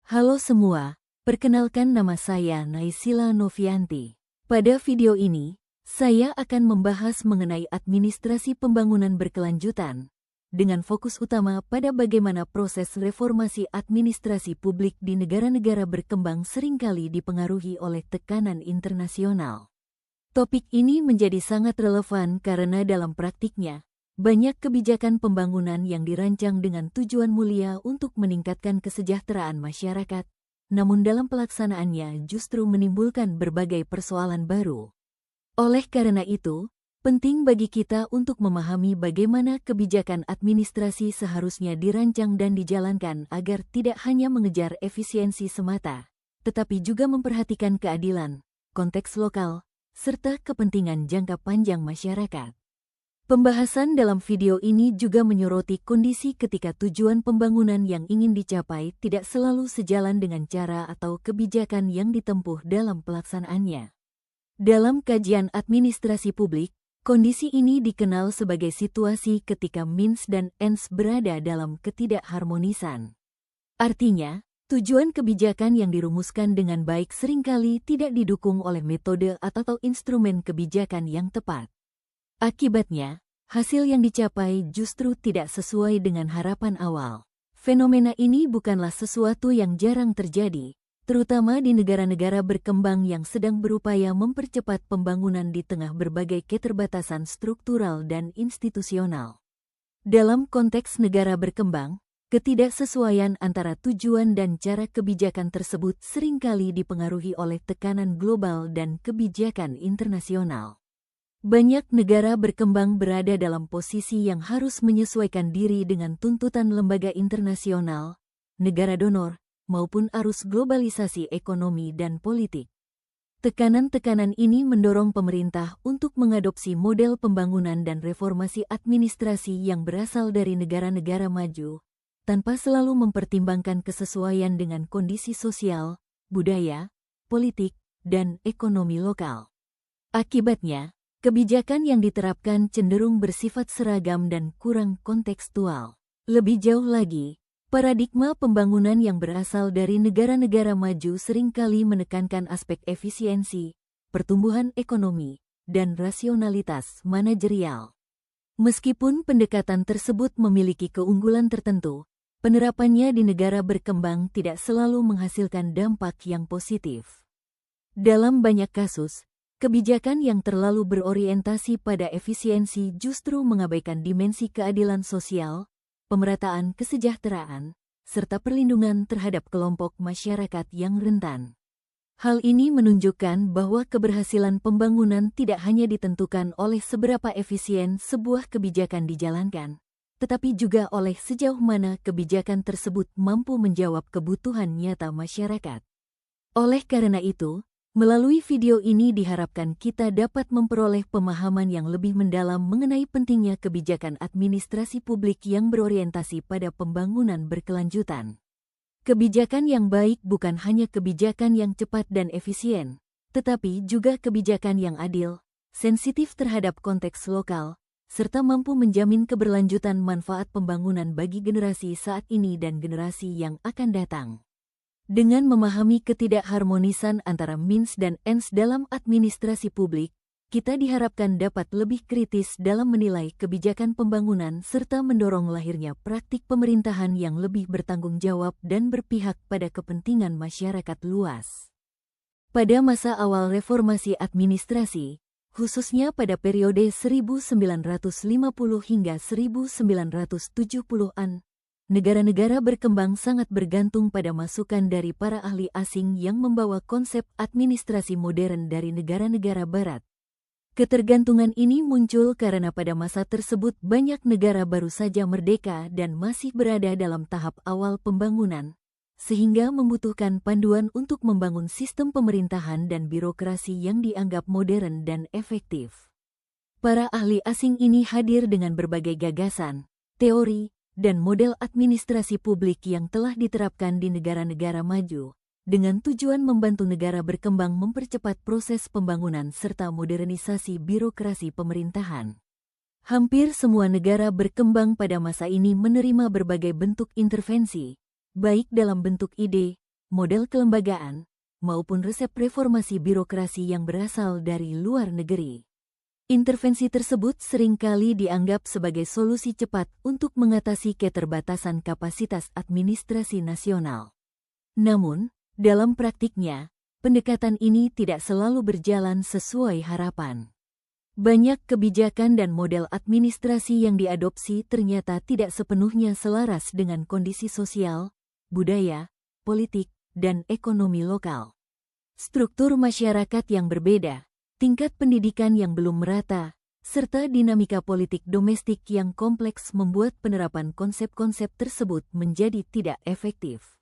Halo semua, perkenalkan nama saya Naysila Novianti. Pada video ini, saya akan membahas mengenai administrasi pembangunan berkelanjutan, dengan fokus utama pada bagaimana proses reformasi administrasi publik di negara-negara berkembang seringkali dipengaruhi oleh tekanan internasional. Topik ini menjadi sangat relevan karena dalam praktiknya, banyak kebijakan pembangunan yang dirancang dengan tujuan mulia untuk meningkatkan kesejahteraan masyarakat, namun dalam pelaksanaannya justru menimbulkan berbagai persoalan baru. Oleh karena itu, penting bagi kita untuk memahami bagaimana kebijakan administrasi seharusnya dirancang dan dijalankan agar tidak hanya mengejar efisiensi semata, tetapi juga memperhatikan keadilan, konteks lokal, serta kepentingan jangka panjang masyarakat. Pembahasan dalam video ini juga menyoroti kondisi ketika tujuan pembangunan yang ingin dicapai tidak selalu sejalan dengan cara atau kebijakan yang ditempuh dalam pelaksanaannya. Dalam kajian administrasi publik, kondisi ini dikenal sebagai situasi ketika means dan ends berada dalam ketidakharmonisan. Artinya, tujuan kebijakan yang dirumuskan dengan baik seringkali tidak didukung oleh metode atau instrumen kebijakan yang tepat. Akibatnya, hasil yang dicapai justru tidak sesuai dengan harapan awal. Fenomena ini bukanlah sesuatu yang jarang terjadi, terutama di negara-negara berkembang yang sedang berupaya mempercepat pembangunan di tengah berbagai keterbatasan struktural dan institusional. Dalam konteks negara berkembang, ketidaksesuaian antara tujuan dan cara kebijakan tersebut seringkali dipengaruhi oleh tekanan global dan kebijakan internasional. Banyak negara berkembang berada dalam posisi yang harus menyesuaikan diri dengan tuntutan lembaga internasional, negara donor, maupun arus globalisasi ekonomi dan politik. Tekanan-tekanan ini mendorong pemerintah untuk mengadopsi model pembangunan dan reformasi administrasi yang berasal dari negara-negara maju, tanpa selalu mempertimbangkan kesesuaian dengan kondisi sosial, budaya, politik, dan ekonomi lokal. Akibatnya, kebijakan yang diterapkan cenderung bersifat seragam dan kurang kontekstual. Lebih jauh lagi, paradigma pembangunan yang berasal dari negara-negara maju seringkali menekankan aspek efisiensi, pertumbuhan ekonomi, dan rasionalitas manajerial. Meskipun pendekatan tersebut memiliki keunggulan tertentu, penerapannya di negara berkembang tidak selalu menghasilkan dampak yang positif. Dalam banyak kasus, kebijakan yang terlalu berorientasi pada efisiensi justru mengabaikan dimensi keadilan sosial, pemerataan kesejahteraan, serta perlindungan terhadap kelompok masyarakat yang rentan. Hal ini menunjukkan bahwa keberhasilan pembangunan tidak hanya ditentukan oleh seberapa efisien sebuah kebijakan dijalankan, tetapi juga oleh sejauh mana kebijakan tersebut mampu menjawab kebutuhan nyata masyarakat. Oleh karena itu, melalui video ini diharapkan kita dapat memperoleh pemahaman yang lebih mendalam mengenai pentingnya kebijakan administrasi publik yang berorientasi pada pembangunan berkelanjutan. Kebijakan yang baik bukan hanya kebijakan yang cepat dan efisien, tetapi juga kebijakan yang adil, sensitif terhadap konteks lokal, serta mampu menjamin keberlanjutan manfaat pembangunan bagi generasi saat ini dan generasi yang akan datang. Dengan memahami ketidakharmonisan antara means dan ends dalam administrasi publik, kita diharapkan dapat lebih kritis dalam menilai kebijakan pembangunan serta mendorong lahirnya praktik pemerintahan yang lebih bertanggung jawab dan berpihak pada kepentingan masyarakat luas. Pada masa awal reformasi administrasi, khususnya pada periode 1950 hingga 1970-an, negara-negara berkembang sangat bergantung pada masukan dari para ahli asing yang membawa konsep administrasi modern dari negara-negara barat. Ketergantungan ini muncul karena pada masa tersebut banyak negara baru saja merdeka dan masih berada dalam tahap awal pembangunan, sehingga membutuhkan panduan untuk membangun sistem pemerintahan dan birokrasi yang dianggap modern dan efektif. Para ahli asing ini hadir dengan berbagai gagasan, teori, dan model administrasi publik yang telah diterapkan di negara-negara maju, dengan tujuan membantu negara berkembang mempercepat proses pembangunan serta modernisasi birokrasi pemerintahan. Hampir semua negara berkembang pada masa ini menerima berbagai bentuk intervensi, baik dalam bentuk ide, model kelembagaan, maupun resep reformasi birokrasi yang berasal dari luar negeri. Intervensi tersebut seringkali dianggap sebagai solusi cepat untuk mengatasi keterbatasan kapasitas administrasi nasional. Namun, dalam praktiknya, pendekatan ini tidak selalu berjalan sesuai harapan. Banyak kebijakan dan model administrasi yang diadopsi ternyata tidak sepenuhnya selaras dengan kondisi sosial, budaya, politik, dan ekonomi lokal. Struktur masyarakat yang berbeda, tingkat pendidikan yang belum merata, serta dinamika politik domestik yang kompleks membuat penerapan konsep-konsep tersebut menjadi tidak efektif.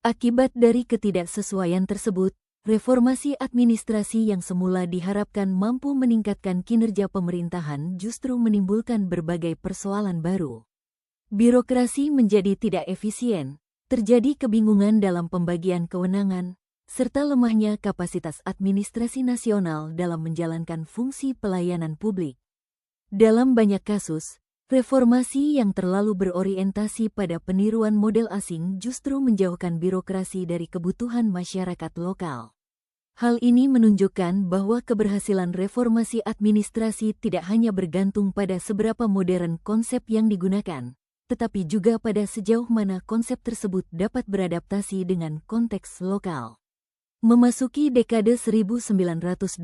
Akibat dari ketidaksesuaian tersebut, reformasi administrasi yang semula diharapkan mampu meningkatkan kinerja pemerintahan justru menimbulkan berbagai persoalan baru. Birokrasi menjadi tidak efisien, terjadi kebingungan dalam pembagian kewenangan, serta lemahnya kapasitas administrasi nasional dalam menjalankan fungsi pelayanan publik. Dalam banyak kasus, reformasi yang terlalu berorientasi pada peniruan model asing justru menjauhkan birokrasi dari kebutuhan masyarakat lokal. Hal ini menunjukkan bahwa keberhasilan reformasi administrasi tidak hanya bergantung pada seberapa modern konsep yang digunakan, tetapi juga pada sejauh mana konsep tersebut dapat beradaptasi dengan konteks lokal. Memasuki dekade 1980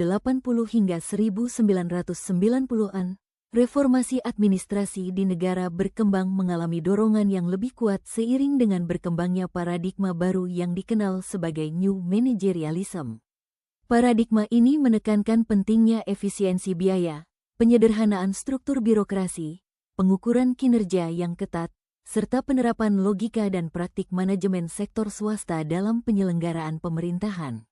hingga 1990-an, reformasi administrasi di negara berkembang mengalami dorongan yang lebih kuat seiring dengan berkembangnya paradigma baru yang dikenal sebagai New Managerialism. Paradigma ini menekankan pentingnya efisiensi biaya, penyederhanaan struktur birokrasi, pengukuran kinerja yang ketat, serta penerapan logika dan praktik manajemen sektor swasta dalam penyelenggaraan pemerintahan.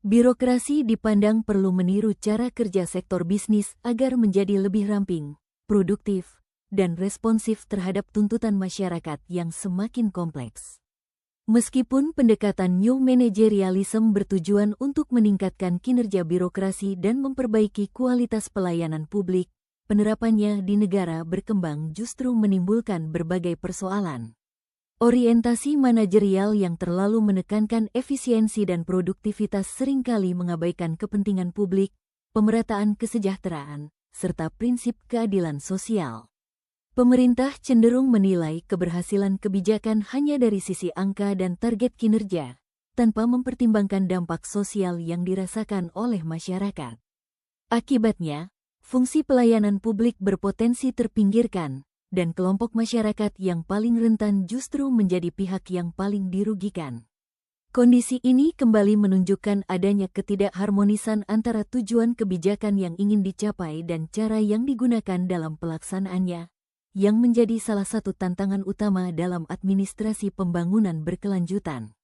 Birokrasi dipandang perlu meniru cara kerja sektor bisnis agar menjadi lebih ramping, produktif, dan responsif terhadap tuntutan masyarakat yang semakin kompleks. Meskipun pendekatan New Managerialism bertujuan untuk meningkatkan kinerja birokrasi dan memperbaiki kualitas pelayanan publik, penerapannya di negara berkembang justru menimbulkan berbagai persoalan. Orientasi manajerial yang terlalu menekankan efisiensi dan produktivitas seringkali mengabaikan kepentingan publik, pemerataan kesejahteraan, serta prinsip keadilan sosial. Pemerintah cenderung menilai keberhasilan kebijakan hanya dari sisi angka dan target kinerja, tanpa mempertimbangkan dampak sosial yang dirasakan oleh masyarakat. Akibatnya, fungsi pelayanan publik berpotensi terpinggirkan, dan kelompok masyarakat yang paling rentan justru menjadi pihak yang paling dirugikan. Kondisi ini kembali menunjukkan adanya ketidakharmonisan antara tujuan kebijakan yang ingin dicapai dan cara yang digunakan dalam pelaksanaannya, yang menjadi salah satu tantangan utama dalam administrasi pembangunan berkelanjutan.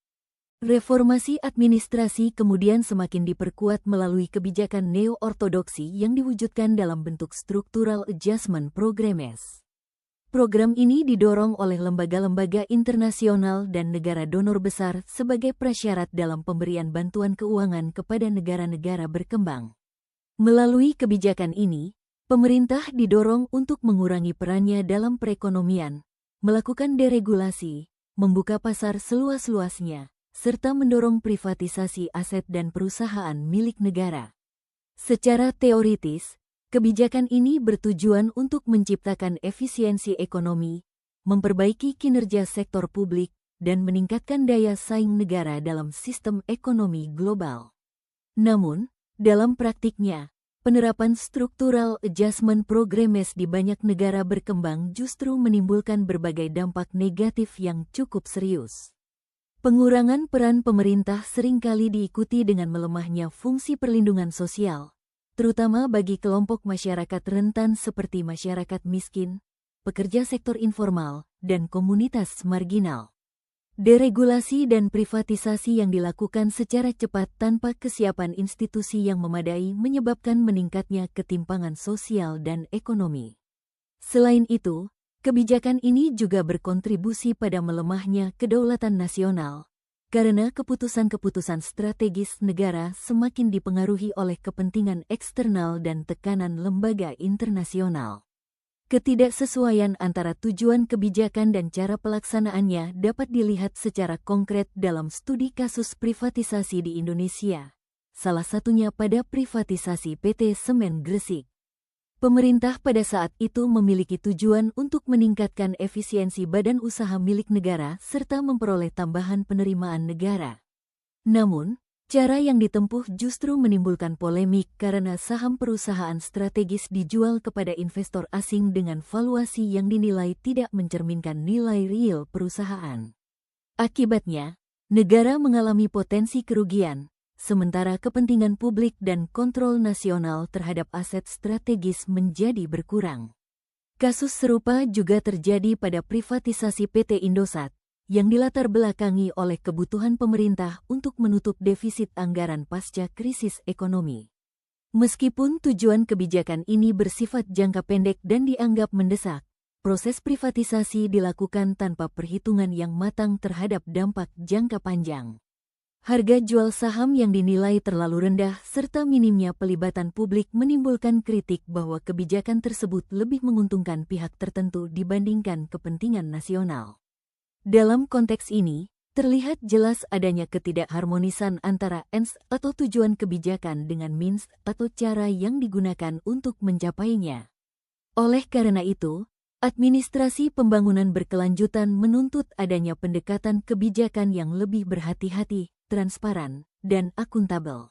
Reformasi administrasi kemudian semakin diperkuat melalui kebijakan neo-ortodoksi yang diwujudkan dalam bentuk Structural Adjustment Programs. Program ini didorong oleh lembaga-lembaga internasional dan negara donor besar sebagai prasyarat dalam pemberian bantuan keuangan kepada negara-negara berkembang. Melalui kebijakan ini, pemerintah didorong untuk mengurangi perannya dalam perekonomian, melakukan deregulasi, membuka pasar seluas-luasnya, serta mendorong privatisasi aset dan perusahaan milik negara. Secara teoritis, kebijakan ini bertujuan untuk menciptakan efisiensi ekonomi, memperbaiki kinerja sektor publik, dan meningkatkan daya saing negara dalam sistem ekonomi global. Namun, dalam praktiknya, penerapan Structural Adjustment Programs di banyak negara berkembang justru menimbulkan berbagai dampak negatif yang cukup serius. Pengurangan peran pemerintah seringkali diikuti dengan melemahnya fungsi perlindungan sosial, terutama bagi kelompok masyarakat rentan seperti masyarakat miskin, pekerja sektor informal, dan komunitas marginal. Deregulasi dan privatisasi yang dilakukan secara cepat tanpa kesiapan institusi yang memadai menyebabkan meningkatnya ketimpangan sosial dan ekonomi. Selain itu, kebijakan ini juga berkontribusi pada melemahnya kedaulatan nasional, karena keputusan-keputusan strategis negara semakin dipengaruhi oleh kepentingan eksternal dan tekanan lembaga internasional. Ketidaksesuaian antara tujuan kebijakan dan cara pelaksanaannya dapat dilihat secara konkret dalam studi kasus privatisasi di Indonesia, salah satunya pada privatisasi PT Semen Gresik. Pemerintah pada saat itu memiliki tujuan untuk meningkatkan efisiensi badan usaha milik negara serta memperoleh tambahan penerimaan negara. Namun, cara yang ditempuh justru menimbulkan polemik karena saham perusahaan strategis dijual kepada investor asing dengan valuasi yang dinilai tidak mencerminkan nilai real perusahaan. Akibatnya, negara mengalami potensi kerugian, sementara kepentingan publik dan kontrol nasional terhadap aset strategis menjadi berkurang. Kasus serupa juga terjadi pada privatisasi PT Indosat, yang dilatar belakangi oleh kebutuhan pemerintah untuk menutup defisit anggaran pasca krisis ekonomi. Meskipun tujuan kebijakan ini bersifat jangka pendek dan dianggap mendesak, proses privatisasi dilakukan tanpa perhitungan yang matang terhadap dampak jangka panjang. Harga jual saham yang dinilai terlalu rendah serta minimnya pelibatan publik menimbulkan kritik bahwa kebijakan tersebut lebih menguntungkan pihak tertentu dibandingkan kepentingan nasional. Dalam konteks ini, terlihat jelas adanya ketidakharmonisan antara ends atau tujuan kebijakan dengan means atau cara yang digunakan untuk mencapainya. Oleh karena itu, administrasi pembangunan berkelanjutan menuntut adanya pendekatan kebijakan yang lebih berhati-hati, transparan, dan akuntabel.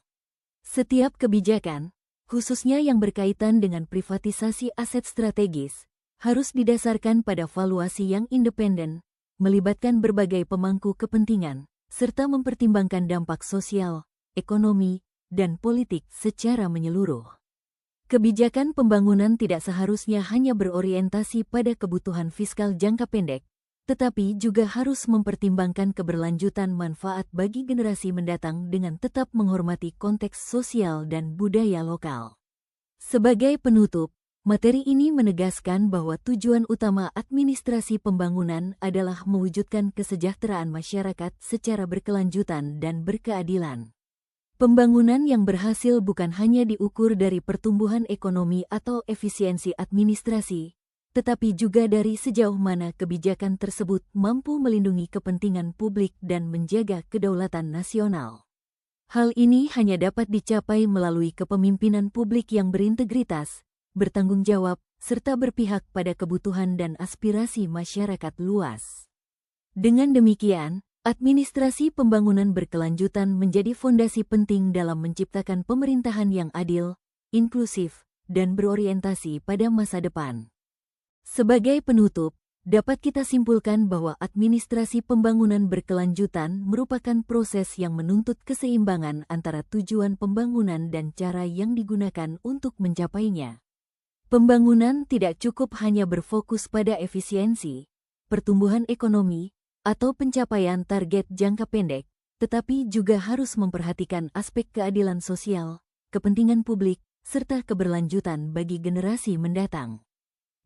Setiap kebijakan, khususnya yang berkaitan dengan privatisasi aset strategis, harus didasarkan pada valuasi yang independen, melibatkan berbagai pemangku kepentingan, serta mempertimbangkan dampak sosial, ekonomi, dan politik secara menyeluruh. Kebijakan pembangunan tidak seharusnya hanya berorientasi pada kebutuhan fiskal jangka pendek, tetapi juga harus mempertimbangkan keberlanjutan manfaat bagi generasi mendatang dengan tetap menghormati konteks sosial dan budaya lokal. Sebagai penutup, materi ini menegaskan bahwa tujuan utama administrasi pembangunan adalah mewujudkan kesejahteraan masyarakat secara berkelanjutan dan berkeadilan. Pembangunan yang berhasil bukan hanya diukur dari pertumbuhan ekonomi atau efisiensi administrasi, tetapi juga dari sejauh mana kebijakan tersebut mampu melindungi kepentingan publik dan menjaga kedaulatan nasional. Hal ini hanya dapat dicapai melalui kepemimpinan publik yang berintegritas, bertanggung jawab, serta berpihak pada kebutuhan dan aspirasi masyarakat luas. Dengan demikian, administrasi pembangunan berkelanjutan menjadi fondasi penting dalam menciptakan pemerintahan yang adil, inklusif, dan berorientasi pada masa depan. Sebagai penutup, dapat kita simpulkan bahwa administrasi pembangunan berkelanjutan merupakan proses yang menuntut keseimbangan antara tujuan pembangunan dan cara yang digunakan untuk mencapainya. Pembangunan tidak cukup hanya berfokus pada efisiensi, pertumbuhan ekonomi, atau pencapaian target jangka pendek, tetapi juga harus memperhatikan aspek keadilan sosial, kepentingan publik, serta keberlanjutan bagi generasi mendatang.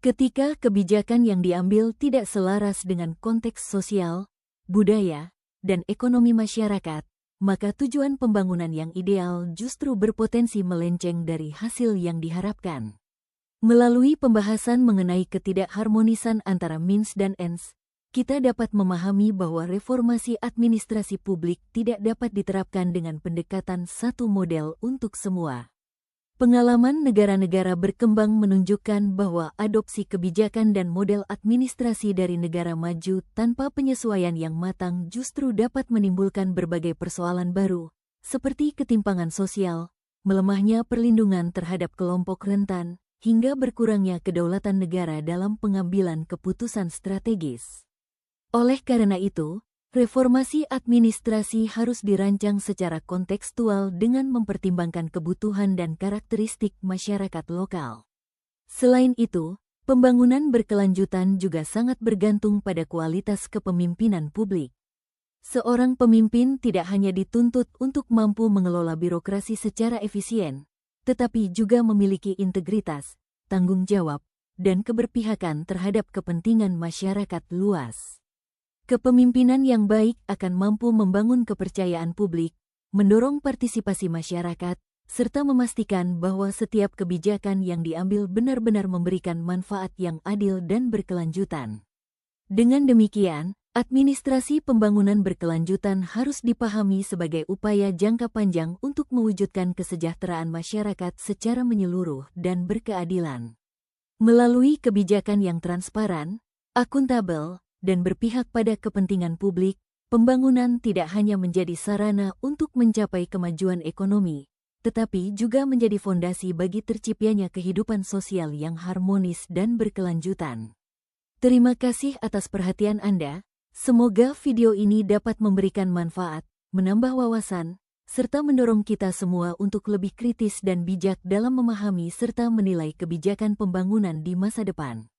Ketika kebijakan yang diambil tidak selaras dengan konteks sosial, budaya, dan ekonomi masyarakat, maka tujuan pembangunan yang ideal justru berpotensi melenceng dari hasil yang diharapkan. Melalui pembahasan mengenai ketidakharmonisan antara means dan ends, kita dapat memahami bahwa reformasi administrasi publik tidak dapat diterapkan dengan pendekatan satu model untuk semua. Pengalaman negara-negara berkembang menunjukkan bahwa adopsi kebijakan dan model administrasi dari negara maju tanpa penyesuaian yang matang justru dapat menimbulkan berbagai persoalan baru, seperti ketimpangan sosial, melemahnya perlindungan terhadap kelompok rentan, hingga berkurangnya kedaulatan negara dalam pengambilan keputusan strategis. Oleh karena itu, reformasi administrasi harus dirancang secara kontekstual dengan mempertimbangkan kebutuhan dan karakteristik masyarakat lokal. Selain itu, pembangunan berkelanjutan juga sangat bergantung pada kualitas kepemimpinan publik. Seorang pemimpin tidak hanya dituntut untuk mampu mengelola birokrasi secara efisien, tetapi juga memiliki integritas, tanggung jawab, dan keberpihakan terhadap kepentingan masyarakat luas. Kepemimpinan yang baik akan mampu membangun kepercayaan publik, mendorong partisipasi masyarakat, serta memastikan bahwa setiap kebijakan yang diambil benar-benar memberikan manfaat yang adil dan berkelanjutan. Dengan demikian, administrasi pembangunan berkelanjutan harus dipahami sebagai upaya jangka panjang untuk mewujudkan kesejahteraan masyarakat secara menyeluruh dan berkeadilan. Melalui kebijakan yang transparan, akuntabel, dan berpihak pada kepentingan publik, pembangunan tidak hanya menjadi sarana untuk mencapai kemajuan ekonomi, tetapi juga menjadi fondasi bagi terciptanya kehidupan sosial yang harmonis dan berkelanjutan. Terima kasih atas perhatian Anda. Semoga video ini dapat memberikan manfaat, menambah wawasan, serta mendorong kita semua untuk lebih kritis dan bijak dalam memahami serta menilai kebijakan pembangunan di masa depan.